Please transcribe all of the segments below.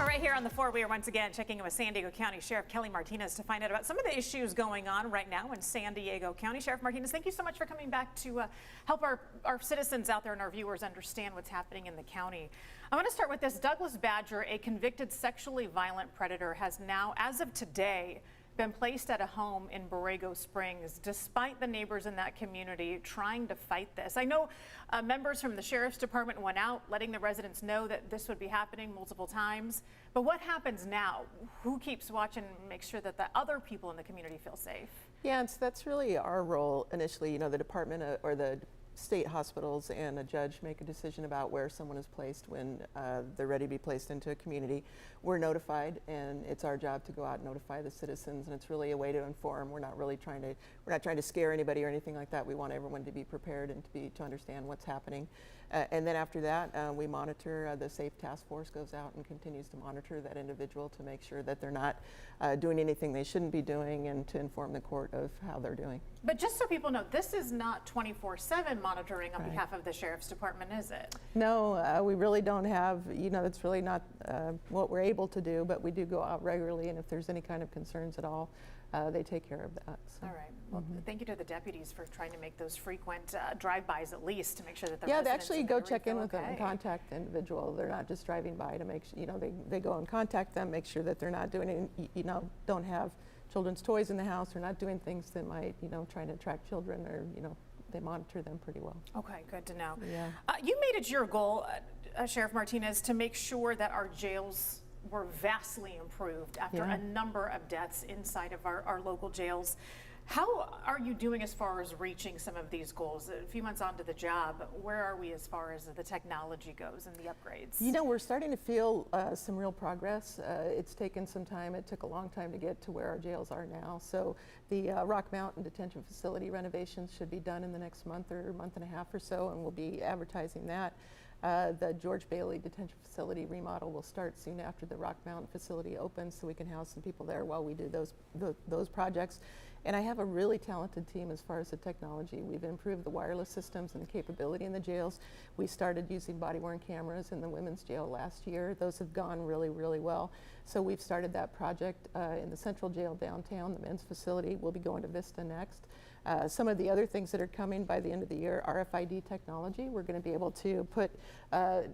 right here on the floor, we are once again checking in with San Diego County Sheriff Kelly Martinez to find out about some of the issues going on right now in San Diego County. Sheriff Martinez, thank you so much for coming back to help our citizens out there and our viewers understand what's happening in the county. I want to start with this. Douglas Badger, a convicted sexually violent predator, has now, as of today, been placed at a home in Borrego Springs, despite the neighbors in that community trying to fight this. I know members from the Sheriff's Department went out letting the residents know that this would be happening multiple times. But what happens now? Who keeps watching and makes sure that the other people in the community feel safe? Yeah, and so that's really our role initially. You know, the department or the state hospitals and a judge make a decision about where someone is placed when they're ready to be placed into a community. We're notified, and it's our job to go out and notify the citizens, and it's really a way to inform. We're not trying to scare anybody or anything like that. We want everyone to be prepared and to understand what's happening. And then after that, we monitor. The SAFE task force goes out and continues to monitor that individual to make sure that they're not doing anything they shouldn't be doing, and to inform the court of how they're doing. But just so people know, this is not 24/7 monitoring on behalf of the Sheriff's Department, is it? No, we really don't have, that's really not what we're able to do, but we do go out regularly, and if there's any kind of concerns at all, they take care of that. So. All right. Well, thank you to the deputies for trying to make those frequent drive-bys, at least, to make sure that the residents. They actually go check in with them and contact the individual. They're not just driving by to make sure, they go and contact them, make sure that they're not doing any, don't have children's toys in the house, or not doing things that might, trying to attract children, or, they monitor them pretty well. Okay, good to know. Yeah. You made it your goal, Sheriff Martinez, to make sure that our jails were vastly improved after a number of deaths inside of our local jails. How are you doing as far as reaching some of these goals? A few months onto the job, where are we as far as the technology goes and the upgrades? We're starting to feel some real progress. It's taken some time. It took a long time to get to where our jails are now. So the Rock Mountain Detention Facility renovations should be done in the next month or month and a half or so, and we'll be advertising that. The George Bailey Detention Facility remodel will start soon after the Rock Mountain facility opens, so we can house some people there while we do those projects. And I have a really talented team as far as the technology. We've improved the wireless systems and the capability in the jails. We started using body-worn cameras in the women's jail last year. Those have gone really, really well. So we've started that project in the Central Jail downtown, the men's facility. We'll be going to Vista next. Some of the other things that are coming by the end of the year, RFID technology. We're going to be able to put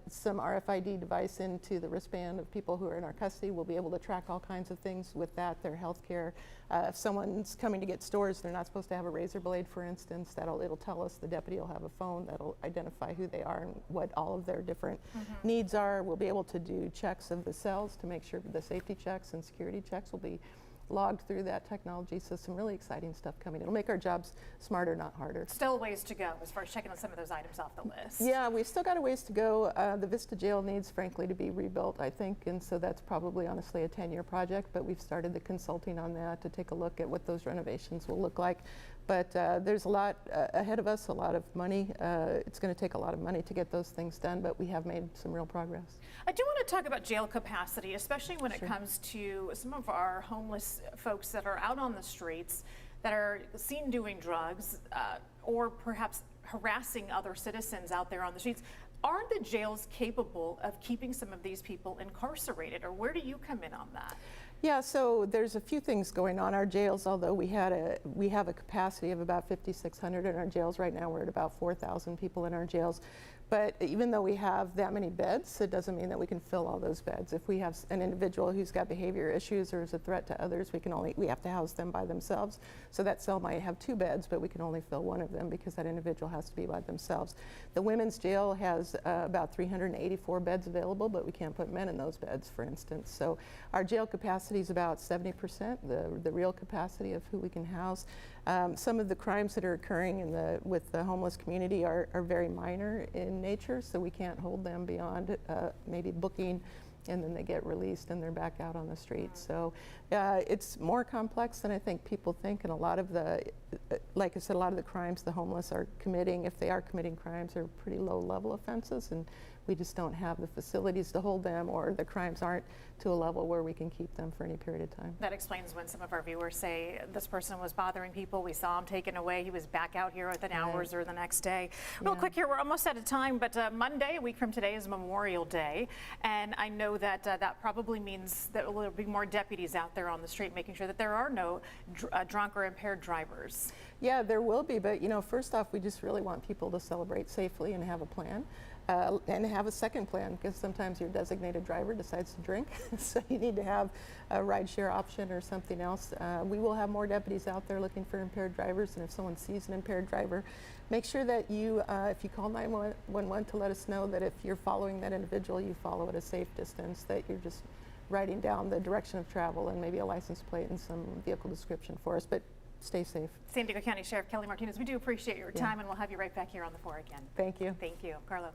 some RFID device into the wristband of people who are in our custody. We'll be able to track all kinds of things with that, their health care. If someone's coming to get stores, they're not supposed to have a razor blade, for instance, it'll tell us. The deputy will have a phone that'll identify who they are and what all of their different needs are. We'll be able to do checks of the cells to make sure the safety checks and security checks will be logged through that technology. So some really exciting stuff coming. It'll make our jobs smarter, not harder. Still ways to go as far as checking on some of those items off the list. Yeah, we've still got a ways to go. The Vista Jail needs, frankly, to be rebuilt, I think, and so that's probably, honestly, a 10-year project, but we've started the consulting on that to take a look at what those renovations will look like. But there's a lot ahead of us, a lot of money. It's going to take a lot of money to get those things done, but we have made some real progress. I do want to talk about jail capacity, especially when it comes to some of our homeless folks that are out on the streets that are seen doing drugs or perhaps harassing other citizens out there on the streets. Are the jails capable of keeping some of these people incarcerated, or where do you come in on that? Yeah, so there's a few things going on. Our jails, although we have a capacity of about 5,600 in our jails right now, we're at about 4,000 people in our jails. But even though we have that many beds, it doesn't mean that we can fill all those beds. If we have an individual who's got behavior issues or is a threat to others, we have to house them by themselves. So that cell might have 2 beds, but we can only fill 1 of them because that individual has to be by themselves. The women's jail has about 384 beds available, but we can't put men in those beds, for instance. So our jail capacity is about 70%, the real capacity of who we can house. Some of the crimes that are occurring with the homeless community are very minor in nature, so we can't hold them beyond maybe booking, and then they get released and they're back out on the street. So it's more complex than I think people think, and a lot of like I said, a lot of the crimes the homeless are committing, if they are committing crimes, are pretty low level offenses, and We just don't have the facilities to hold them, or the crimes aren't to a level where we can keep them for any period of time. That explains when some of our viewers say this person was bothering people, we saw him taken away, he was back out here within hours or the next day. Real quick here, we're almost out of time, but Monday, a week from today, is Memorial Day, and I know that that probably means that there will be more deputies out there on the street making sure that there are no drunk or impaired drivers. Yeah, there will be, but you know, first off, we just really want people to celebrate safely and have a plan. And have a second plan, because sometimes your designated driver decides to drink, so you need to have a rideshare option or something else. We will have more deputies out there looking for impaired drivers, and if someone sees an impaired driver, make sure that you, if you call 911 to let us know that if you're following that individual, you follow at a safe distance, that you're just writing down the direction of travel and maybe a license plate and some vehicle description for us, but stay safe. San Diego County Sheriff Kelly Martinez, we do appreciate your time, and we'll have you right back here on the floor again. Thank you. Thank you. Carlo.